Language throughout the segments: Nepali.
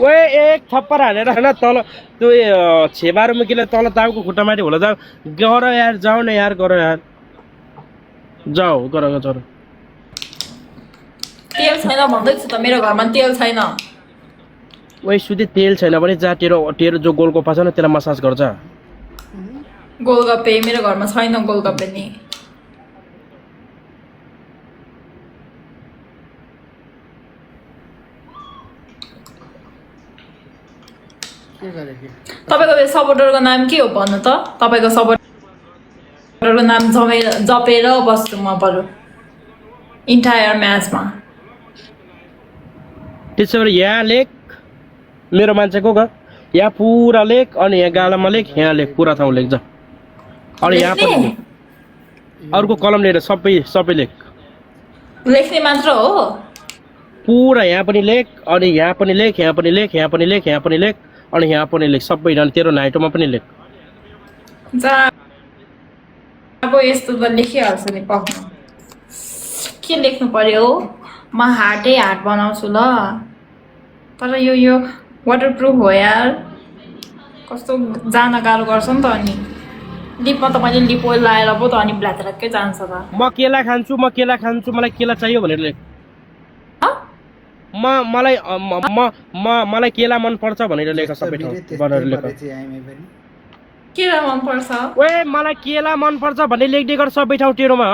ओए एक थप्पड हालेर हैन तल त्यो छेबारो मुकीले तल ताउको खुट्टा माथि होला जाऊ गर यार जाऊ न यार गर यार जाऊ गर गर तेल छैन भन्दैछु त मेरो घरमा तेल छैन ओए सुधि तेल छैन भने जा तेरो तेरो जो गोलगप्पा छ न त्यसलाई मसाज गर्छ गोलगप्पे मेरो घरमा छैन गोलगप्पे नि तपाईको सपोर्टरको नाम के हो भन्नु त तपाईको सपोर्टरको नाम जपेर बस्छु म बरु इन्टायर म्याचमा त्यसो भए यहाँ लेख मेरो मान्छेको ग यहाँ पुरा लेख अनि यहाँ गालामा लेख यहाँ लेख पुरा ठाउँ लेख जा अनि यहाँ पनि अर्को कलम लिएर सबै सबै लेख लेख्ने मात्र हो पुरा यहाँ पनि लेख अनि यहाँ पनि लेख यहाँ पनि लेख यहाँ पनि लेख यहाँ पनि लेख अनि यहाँ पनि लेख सबै अनि तेरो नाइटोमा पनि लेख जा अब यस्तो त लेखिहाल्छ नि पक्नु के लेख्नु पर्यो म हार्टै हार्ट बनाउँछु ल तर यो वाटरप्रुफ हो यार कस्तो जान गाह्रो गर्छ नि त अनि लिपमा त मैले लिप ओइल लाएर पो त अनि ब्ल्याक जान्छ त म केला खान्छु मलाई केला चाहियो भनेर लेख मलाई केला मन पर्छ भनेर लेख सबै ठाउँ भनेर लेख केला मन पर्छ ओए मलाई केला मन पर्छ भन्ने लेख्दै गर सबै ठाउँ तेरोमा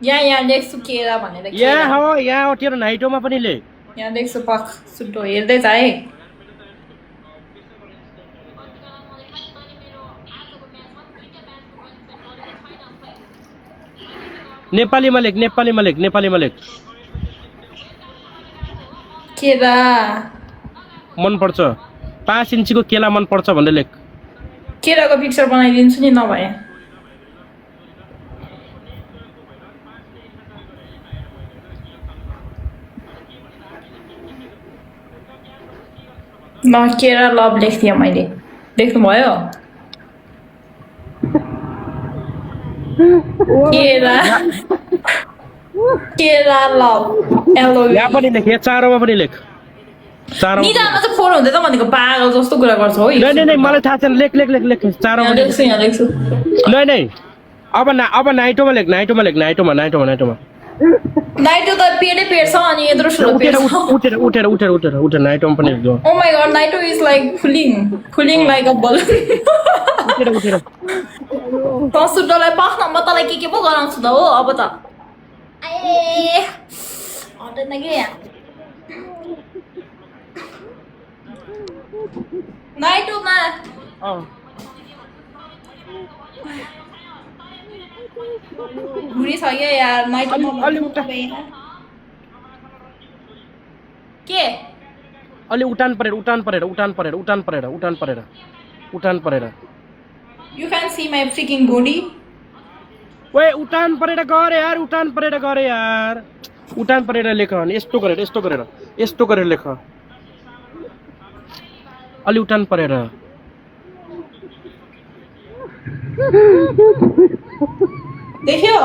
यहाँ लेख्छु केला भनेर यहाँ हो यहाँ तेरो नाइटोमा पनि लेख यहाँ लेख्छु पख सुटो हेर्दै जा है नेपालीमा लेख नेपालीमा लेख केला मन पर्छ 5 इन्चीको केला मन पर्छ भनेर लेख केलाको पिक्चर बनाइदिन्छु नि नभए ल केला लभ लेख्थेँ मैले देख्नुभयो केला लभ यहाँ पनि लेख यहाँ चारोमा पनि लेख निदामा चाहिँ फोर हुँदै त भनेको पागल जस्तो कुरा गर्छ हो नै मलाई थाहा छैन लेख चारोमा लेख्छु यहाँ लेख्छु नै अब नाइटोमा लेख नाइटोमा नाइटो त पेडै पेड छ अनि यत्रो ठुलो पेड छ उठेर नाइटोमा पनि लेख ओ माय गॉड नाइटो is like filling like a balloon उठेर त सुटोलाई पाख्न म तँलाई के पो गराउँछु त हो अब त ए हट्दैन के नाइटोमा घुरी छ क्या यार नाइटोमा के अलि उठान परेर You can see my freaking booty. ओए उठान परेर गरे यार उठान परेर लेख अनि यस्तो गरेर लेख अलि उठान परेर देख्यो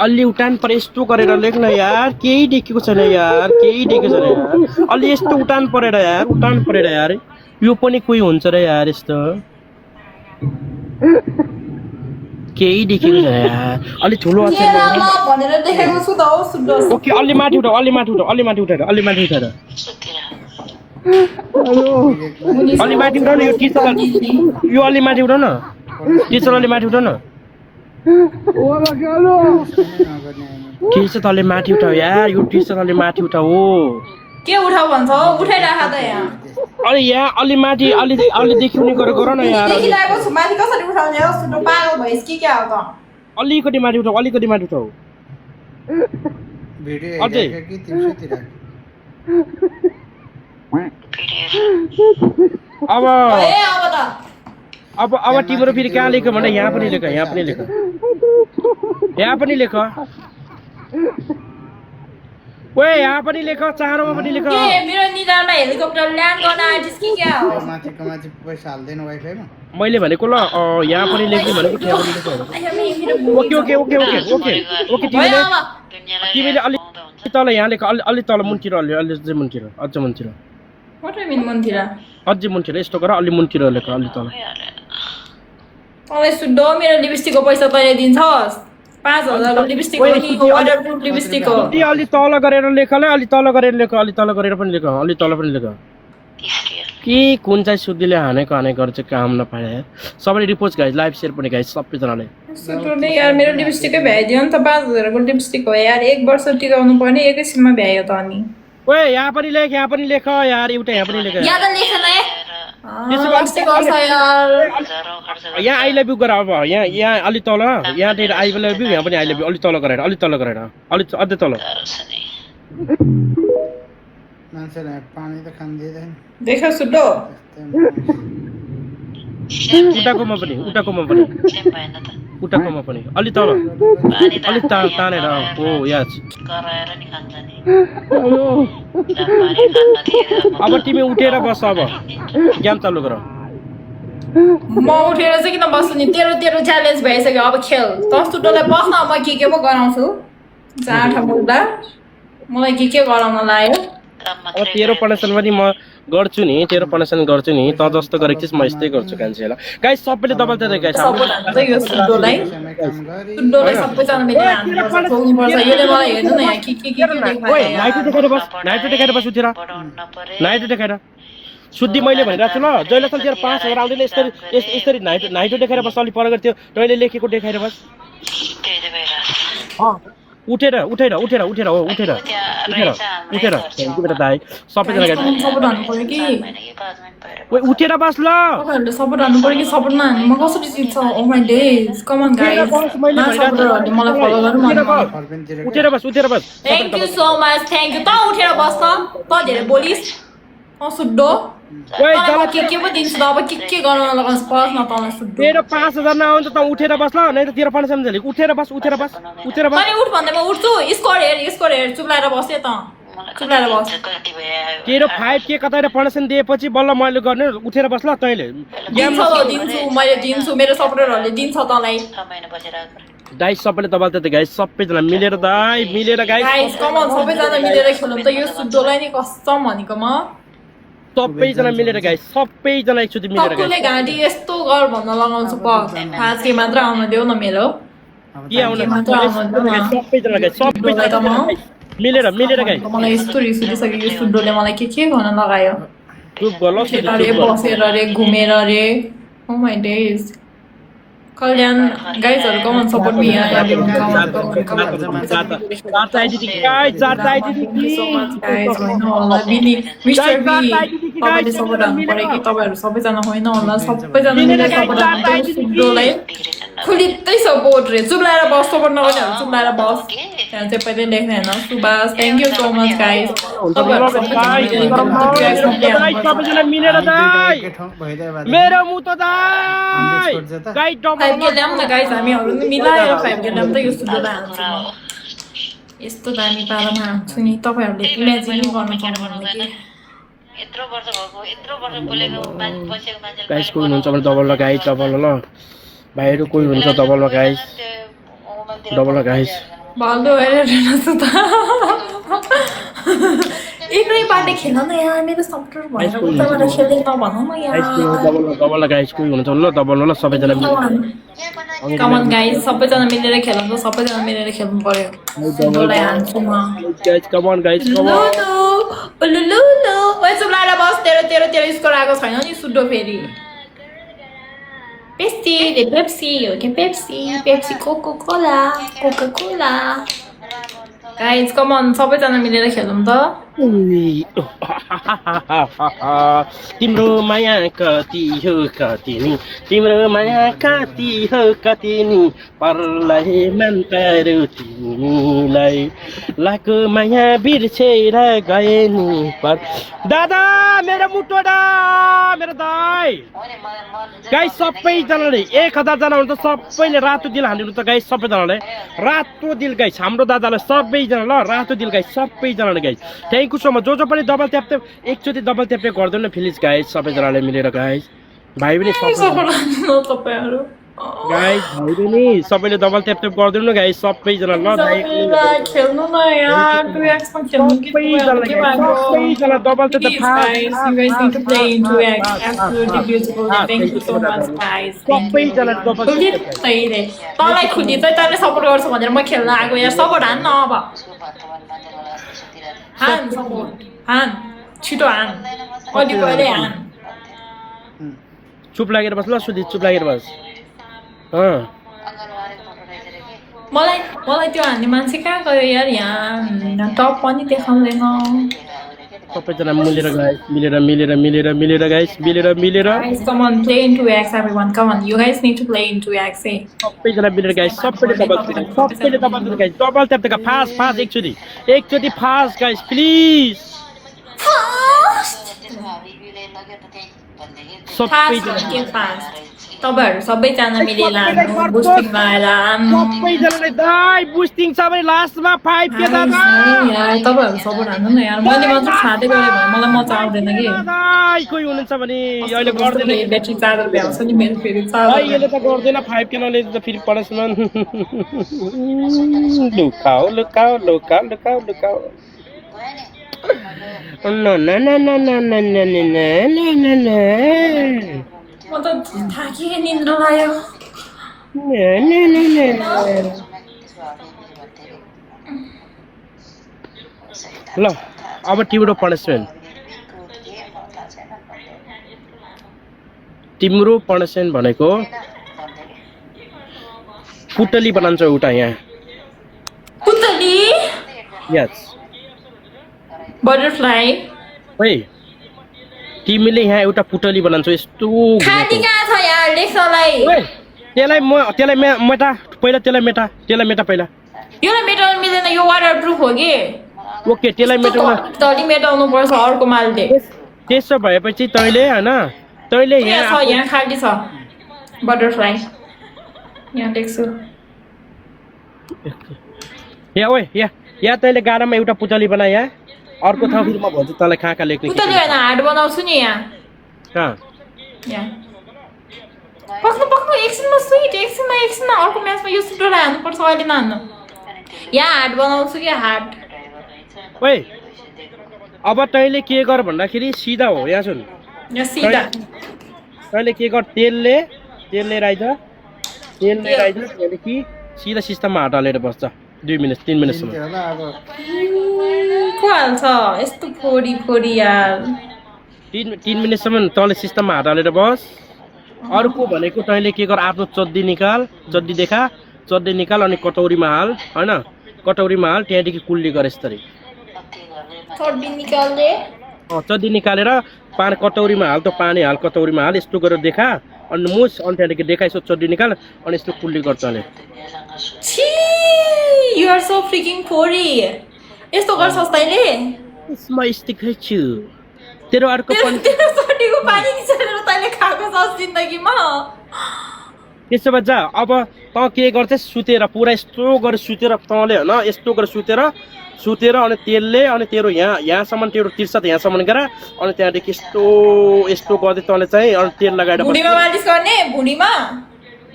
अलि उठान परे यस्तो गरेर लेख्न यार केही देखेको छैन यार अलि यस्तो उठान परेर यार यो पनि कोही हुन्छ र यार यस्तो केही देखेको छैन यार अलि ठुलो भनेर देखेको छु त हो सुन्नुहोस् ओके अलि माथि उठाएर अलि माथि उठाउ न यो टिचर यो अलि माथि उठाउ न के छ तले माथि उठाउ यार यो टिचर अलि माथि उठाउ के उठाउ भन्छ हो उठाइराख त यहाँ अलि यहाँ अलि माथि अलि देखिउने गरेर गर न यार देखिरहेको छु माथि कसरी उठाउने हो सुन्नु पागल भइस के हो त अलिकति माथि उठाउ भिडियो अझै कि 300 तिर अब तिम्रो फेरि कहाँ लेख भने यहाँ पनि लेख ओए यहाँ पनि लेख चारोमा पनि लेख के मेरो निधारमा हेलिकप्टर ल्यान्ड गर्न आइदिस कि क्या हो माथिको माथि पैसा हाल्दैन वाइफाईमा मैले भनेको ल यहाँ पनि लेख्ने भनेको त्यहाँ पनि लेख्नु ओके तिमीले अलि तल यहाँ लेख अलि तल मुन्तिर अझ मुन्तिर What do you mean मन्थिरा अझै मुन्तिर यस्तो गर अलि मुन्तिर लेख अलि तल तँलाई सुड्डो मेरो लिपस्टिकको पैसा तैँले दिन्छस् 5000 को लिपस्टिक हो नि वाटरप्रुफ लिपस्टिक हो ती अलि तल गरेर लेख ल अलि तल गरेर लेख अलि तल गरेर पनि लेख अलि तल पनि लेख के कुन चाहिँ सुद्धिले हानेको गर्छ काम नपाए सबैले रिपोर्ट गाइस लाइभ सेयर पनि गाइस सबैजनाले सुड्डोले यार मेरो लिपस्टिकै भ्याइदियो नि त 5000 को लिपस्टिक हो यार 1 वर्ष टिकाउनु पर्ने एकैछिनमा भ्यायो त अनि ओए यहाँ पनि लेख यार एउटा यहाँ पनि लेख यहाँ त लेखेन लिपस्टिक गर्छ यार यहाँ आई लभ यु गर अब यहाँ अलि तल यहाँतिर आई लभ यु यहाँ पनि आई लभ यु अलि तल गरेर अलि अझै तल मान्छेलाई पानी त खान दिँदैन देख सुड्डो उटाकोमा पनि अलि तल अलि तानेर हो यार अब तिमी उठेर बस अब गेम चालु गर म उठेर चाहिँ किन बस्छु नि तेरो च्यालेन्ज भइसक्यो अब खेल त सुड्डोलाई बस्न म के पो गराउँछु जाँठा बोल्दा मलाई के गराउन लाग्यो अब तेरो पनेसन पनि म गर्छु नि त जस्तो गरेको थिइस् म यस्तै गर्छु कान्छेलाई गाइस सबैले दबाल दिँदै गाइस सपोर्ट हान्छ यो सुड्डोलाई सबैजना मिलेर हान्नुपर्छ ठोक्नुपर्छ यसले मलाई हेर्नु न यहाँ के ओए नाइटो देखाएर बस उठेर नाइटो देखाएर सुद्धि मैले भनिरहेको छु ल जहिले तेरो 5000 आउँदैन यसरी नाइटो देखाएर बस अलि पर गर्थ्यो तैँले लेखेको देखाएर बस उठेर दाइ सबैजना सपोर्ट हान्नु पर्यो कि ओए उठेर बस ल तपाईँहरूले सपोर्ट हान्नु पर्यो कि सपोर्ट नहान्नु म कसरी जित्छ oh my days come on guys मलाई फलो गर्नु उठेर बस thank you so much thank you त उठेर बस त धेरै बोलिस् सुड्डो ओए के पो दिन्छु त अब के गराउन लगाउँछ पर्छ न तँलाई सुड्डो तेरो 5000 नआउँछ त उठेर बस ल नै त तेरो पानी सम्झले उठेर बस तैँले उठ भन्दै म उठ्छु स्कोर हेर चुप्लाएर बस्यो त चुप्लाएर बस तेरो 5 के कतै पनेसन दिएपछि बल्ल मैले गर्ने उठेर बस ल तैँले दिन्छु मेरो सपोर्टरहरूले दिन्छ तँलाई गाइस सबैले दबाल दिँदै गाइस सबैजना मिलेर गाइस कम अन सबैजना मिलेर खेलौँ त यो सुड्डोलाई नि कसम भनेको म सबैजना मिलेर गाइस सबैजना एकचोटि मिलेर गाइस घाँटी यस्तो गर भन्न लगाउँछु प 5K मात्र आउन देऊ न मेरो के आउन सबैजना गाइस मिलेर गाइस मलाई यस्तो रिस उठिसक्यो यो सुड्डोले मलाई के गर्न लगायो चुप गर्नु बसेर रे घुमेर रे ओ माई डेज कल्याण गाइजहरु come on support me mister B तपाईले सपोर्ट हान्नु पर्यो कि तपाईहरु सबैजना होइन होला सबैजना मिलेर सपोर्ट हान्नुलाई खुलित्तै सपोर्ट रे चुप्लाएर बस सपोर्ट नगर्ने चुप्लाएर बस त्यहाँ चाहिँ पहिले लेख्ने हैन Subash thank you so much guys तपाईहरु सबैजना मिलेर दाइ मेरो मुतो दाइ गाइड फाइभ ल्याउँ न गाइस हामीहरु मिलाएर 5K ल्याउँ त यो सुडोलाई हाल्छु म यस्तो दामी पारामा हाल्छु नि तपाईहरुले इमेजिन गर्न सक्नुहुन्न कि यत्रो वर्ष बोलेको बसेको मान्छे गाइस कोही हुनुहुन्छ भने डबल ल गाइस डबल ल भाइहरु कोही हुन्छ डबल ल गाइस बाल्दो हेरेर नसुता एकरै पार्टी खेल्न न यार मेरो सपोर्टर भएर उताबाट खेल्दै नभनौ न यार डबल ल गाइस कोही हुनुहुन्छ ल डबल ल सबैजना मिलेर कम अन गाइस सबैजना मिलेर खेलौँ त सबैजना मिलेर खेल्नु पर्यो सुडोलाई हान्छु म guys come on guys come on लुलु ओए चुप्लाएर बस तेरो स्कोर आएको छैन नि सुडो फेरि पेप्सी हो के Pepsi Coca Cola guys come on सबैजना मिलेर खेलौँ त तिम्रो माया कति हो कति नि परलाई मन पर्यो तिमीलाई लाको माया बिर्सेर गए नि पर दादा मेरो मुटो मेरो दाइ गाइस सबैजनाले 1000 जना हुन्छ सबैले रातो दिल हान्दिनु त गाइस सबैजनाले रातो दिल गाइस हाम्रो दादालाई सबैजना ल रातो दिल गाइस सबैजनाले guys thank you so much जो पनि डबल ट्याप एकचोटी डबल ट्याप गर्दैन प्लिज गाइस सबैजनाले मिलेर गाइस भाइ पनि सपोर्ट गर्नु तपाईहरु गाइस भाइले नि सबैले डबल ट्याप ट्याप गरिदिनु न गाइस सबैजना ल सबैलाई खेल्नु न यार 2x मा खेल्नु कि के भएको सबैजना double tap Please guys, you guys need to play in 2x. Absolutely beautiful. Thank you so much guys. सबैजना डबल तैले तँलाई खुदी चाहिँ तँले सपोर्ट गर्छु भनेर म खेल्न आएको यार सपोर्ट हान न अब उसको भातमा बाँधेर मलाई सुतिरहेको हान सपोर्ट हान छिटो हान अलि पहिले हान चुप लागेर बस ल सुधि चुप लागेर बस अङ्गनवाडी फोटो रहेछ रे कि मलाई मलाई त्यो हान्ने मान्छे कहाँ गयो यार यहाँ टप पनि देखाउँदैन सबैजना मिलेर गाइस मिलेर गाइस मिलेर Guys, come on, play in 2x, everyone. Come on, you guys need to play in 2x. Hey. सबैजना मिलेर गाइस सबैले डबल गाइस डबल ट्याप देका फास्ट एकचोटी फास्ट गाइस प्लिज त्यसमा रिभ्यूले लग्यो त त्यही भन्दै सबैजना तपाईँहरू सबैजना मिलेर लानु बुस्टिङ लगाएर सबैजनाले दाइ बुस्टिङ छ भने लास्टमा 5 के दादा यार तपाईँहरू सपोर्ट हान्नु न यार मैले मात्र खाँदै गएँ भने मलाई मजा आउँदैन कि दाइ कोही हुनुहुन्छ भने अहिले गर्दैन ब्याट्री चार्जर भ्याउँछ नि मेरो फेरि चार्जर अहिले त गर्दैन 5 के नले त फेरि पढ्छन् लुकाऊ म त थाकेँ निन्द्रा लाग्यो ल अब तिम्रो पनिसमेन्ट तिम्रो पनिसमेन्ट भनेको पुतली बनाउँछ एउटा यहाँ पुतली यस बटरफ्लाई ओइ तिमीले यहाँ एउटा पुतली बनाउँछौ यस्तो खाली कहाँ छ यार लेख्नलाई त्यसलाई मेटा पहिला यो मेटाउनु मिल्दैन यो वाटर प्रुफ हो कि ओके त्यसलाई मेटाउन तली मेटाउनु पर्छ अर्को मालले त्यसो भएपछि तैँले हैन तैँले यहाँ खाली छ बटरफ्लाई यहाँ लेख्छु यहाँ तैँले गाडामा एउटा पुतली बना यहाँ अर्को ठाउँ फेरि म भन्छु तँलाई कहाँ लेख्ने पुतली होइन हार्ड बनाउँछु नि यहाँ पक्नु एकछिनमा अर्को म्याचमा यो सुटोलाई हान्नुपर्छ अहिले नहान्नु यहाँ हार्ड बनाउँछु कि हार्ड ओइ अब तैँले के गर भन्दाखेरि सिधा हो यहाँ सुन यहाँ सिधा तैँले के गर तेलले राइज त्यहाँदेखि सिधा सिस्टममा हात हालेर बस्छ 2 मिनट 3 मिनटसम्म को हाल्छ यस्तो फोडी यार 3 मिनटसम्म तँले सिस्टममा हात हालेर बस अर्को भनेको तैँले के गर आफ्नो चड्डी निकाल अनि कटौरीमा हाल हैन कटौरीमा हाल त्यहाँदेखि कुल्ली गर यसरी चड्डी निकालेर पानी कटौरीमा हाल त पानी हाल कटौरीमा हाल यस्तो गरेर देखा अनि मुस अनि त्यहाँदेखि देखा यसो चड्डी निकाल अनि यस्तो कुल्ली गर्छ अनि You are so freaking फोरी यस्तो गर्छस् तैँले यसमा स्टिकै छु तेरो अर्को पनि तेरो चड्डीको पानी निचोरेर तैँले खाएको छस् जिन्दगीमा त्यसो भए जा अब त के गर्छस् सुतेर पुरा यस्तो गरेर सुतेर तँले हैन यस्तो गरेर सुतेर अनि तेलले अनि तेरो यहाँसम्म तेरो तिर्सत यहाँसम्म गरेर अनि त्यहाँदेखि यस्तो गर्दै तँले चाहिँ अनि तेल लगाएर भुँडीमा मालिस गर्ने भुँडीमा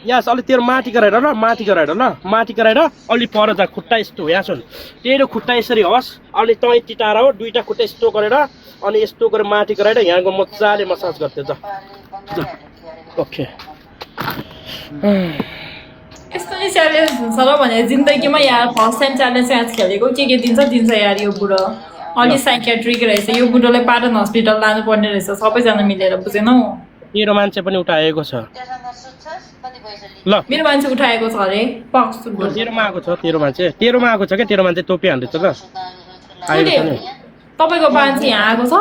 यस अलि तेरो माथि गराएर माथि गराएर अलि पर जा खुट्टा यस्तो यहाँ सुन तेरो खुट्टा यसरी होस् अनि तँ यति टाढा हो दुईटा खुट्टा यस्तो गरेर अनि यस्तो गरेर माथि गराएर यहाँको मजाले मसाज गर्थ्यो जा ओके यस्तो नि च्यालेन्ज हुन्छ र भने जिन्दगीमा यार फर्स्ट टाइम च्यालेन्ज आज खेलेको के दिन्छ यार यो बुढो अलि साइकियाट्रिक रहेछ यो बुढोलाई पाटन हस्पिटल लानुपर्ने रहेछ सबैजना मिलेर बुझेनौ तेरो मान्छे पनि उठाएको छ ल मेरो मान्छे उठाएको छ अरे तेरोमा आएको छ तेरो मान्छे क्या तेरो मान्छे टोपी हान्दैछ ल तपाईँको मान्छे यहाँ आएको छ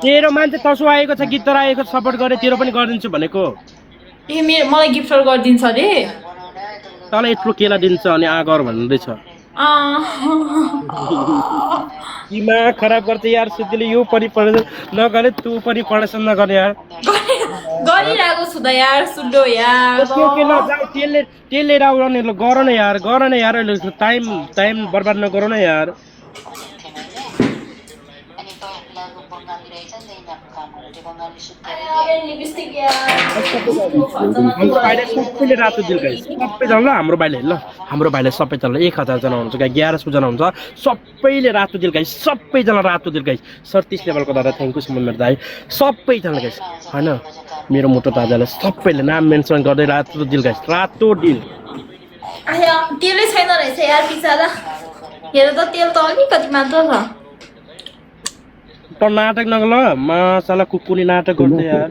तेरो मान्छे तसो आएको छ गीत आएको सपोर्ट गरे तेरो पनि गरिदिन्छु भनेको ए मलाई गिफ्टहरू गरिदिन्छ अरे तँलाई यत्रो केला दिन्छ अनि आगर भन्दैछ दिमाग खराब गर्छ यार सुतिले यो पनि पढ्छ नगरे तँ पनि पढ्छ नगरे यार गरिरहेको छु त यार सुड्डो यार तेलले राउने गर न यार टाइम बर्बाद नगर न यार टेकाउन अलि सुत्दै लिपस्टिक हाम्रो भाइले सबैले रातो दिल गाइस सबैजना ल हाम्रो भाइले ल हाम्रो भाइले सबैजना 1000 जना हुन्छ गाइस 1100 जना हुन्छ सबैले रातो दिल गाइस सबैजना रातो दिल गाइस 37 लेभलको दादा थ्याङ्क यू सो मच मेरो दाइ सबैजना गाइस हैन मेरो मोटो दादाले सबैले नाम मेन्सन गर्दै रातो दिल गाइस रातो दिल आया तेलै छैन रहेछ यार बिचारा हेर त तेल त अलिकति मात्र छ त नाटक नगर्ल मासाला कुकुरले नाटक गर्छ यार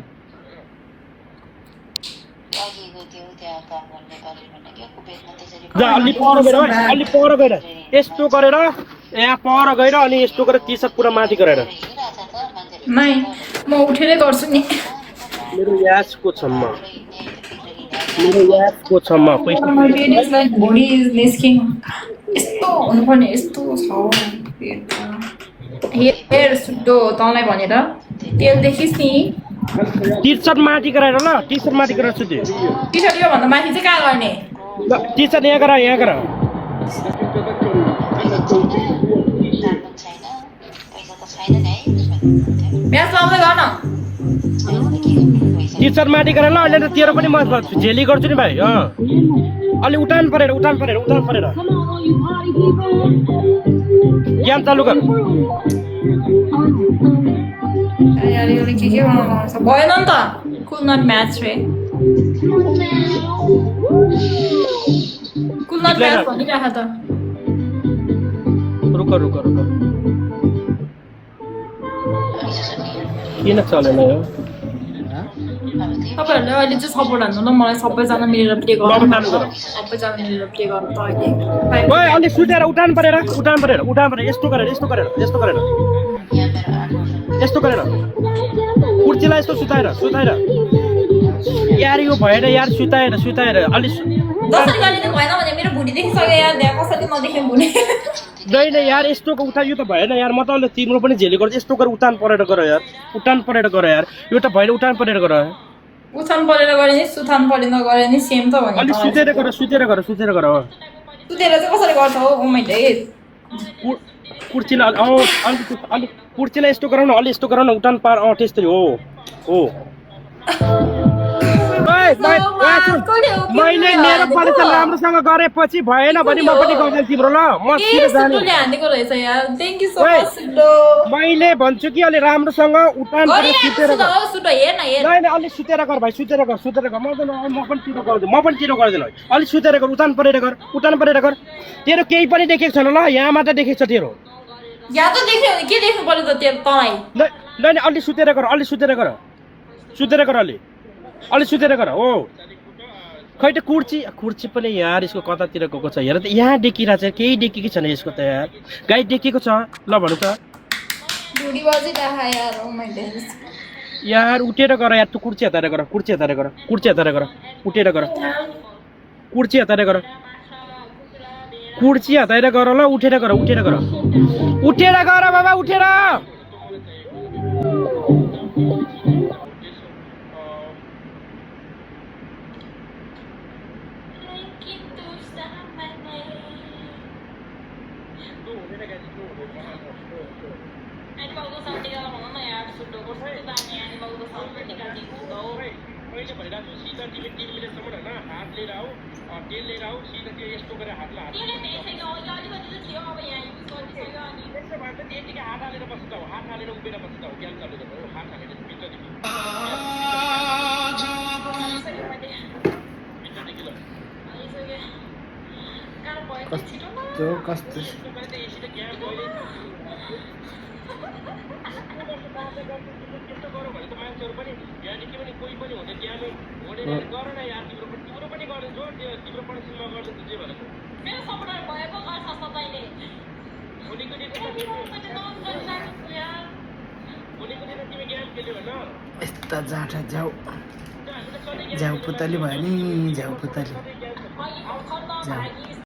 अघिको त्यो त्यहाँ काम गर्ने गर्ने भने के को बेच्न त्यसरी जा अलि पर गएर अलि पर गएर यस्तो गरेर यहाँ पर गएर अनि यस्तो गरेर टी-सर्ट पुरा माथि गरेर हिँडिरहेछ त मान्छेले नै म उठेरै गर्छु नि मेरो यासको छम्म मेरो यासको छम्म पैसा पेरिस लाइक बडी इज निस्किङ यस्तो हुनुपर्ने यस्तो छ हेर सुड्डो तँलाई भनेर तेल देखिस् नि टी-सर्ट माथि गरेर ल टी-सर्ट माथि गरेर सुत्यो टी सर्ट यो भन्दा माथि चाहिँ कहाँ गर्ने ल टी-सर्ट यहाँ गर यहाँ गर पैसा त छैन नि है म्याच लाउँदै गर न टी-सर्ट माथि गरेर ल अहिले त तेरो पनि म झेली गर्छु नि भाइ अलि उठान परेर ज्ञान चालु गर यार यो के बनाउनु छ भएन नि त कुल नट म्याच रे कुल नट म्याच भनिराख त रुक किन चलेन यो तपाईँहरूले अहिले चाहिँ सपोर्ट हान्नु ल मलाई सबैजना मिलेर प्ले गर्नु सबैजना मिलेर प्ले गर्नु त अहिले ओए अलि सुतेर उठान परेर यस्तो गरेर कुर्चीलाई यस्तो सुताएर यार यो भएन यार सुताएर अलि जसरी गर्ने त भएन भने मेरो भुँडी देखिसक्यो यार त्यहाँ कसैले नदेख्ने भुँडी नहीं यार यस्तोको उठा यो त भएन यार म त अहिले तिम्रो पनि झेली गर्छु यस्तो गरेर उठान परेर गर यार यो त भएन उठान परेर गर उठान परेर गरे नि सुथान परेर गरे नि सेम त भने अलि सुतेर गर सुतेर चाहिँ कसरी गर्छ हो ओ माइ डेज कुर्चीलाई अलि कुर्चीलाई यस्तो गराउन अलि यस्तो गराउन उठान पार त्यस्तै हो मैले मेरो परीक्षा राम्रोसँग गरेपछि भएन भने म पनि गर्दैन तिम्रो ल म सिधै जाने हानेको रहेछ यार थ्यांक यू सो मच मैले भन्छु कि अलि राम्रोसँग उठान परेर सुतेर गर सुट हेर न हेर हैन अलि सुतेर गर भाइ सुतेर गर म पनि तिरो गर्दैन अलि सुतेर गर उठान परेर गर तेरो केही पनि देखेको छैन ल यहाँ मात्र देखेको छ तेरो यहाँ त देख्यो भने के देख्नु पर्यो त तेरो तँलाई नहीं अलि सुतेर गर अलि सुतेर गर हो खै त कुर्ची पनि यार यसको कतातिर गएको छ हेर त यहाँ देखिरहेछ केही देखेकै छैन यसको त यार गाई देखेको छ ल भन्नु त ढुडी बजिरहेको यार ओ माइ डेज यार उठेर गर यार तँ कुर्ची हताएर गर ल उठेर गर बाबा उठेर कस्तो यस्ता जाँठा झ्याउ पुतली भयो नि झ्याउ पुतली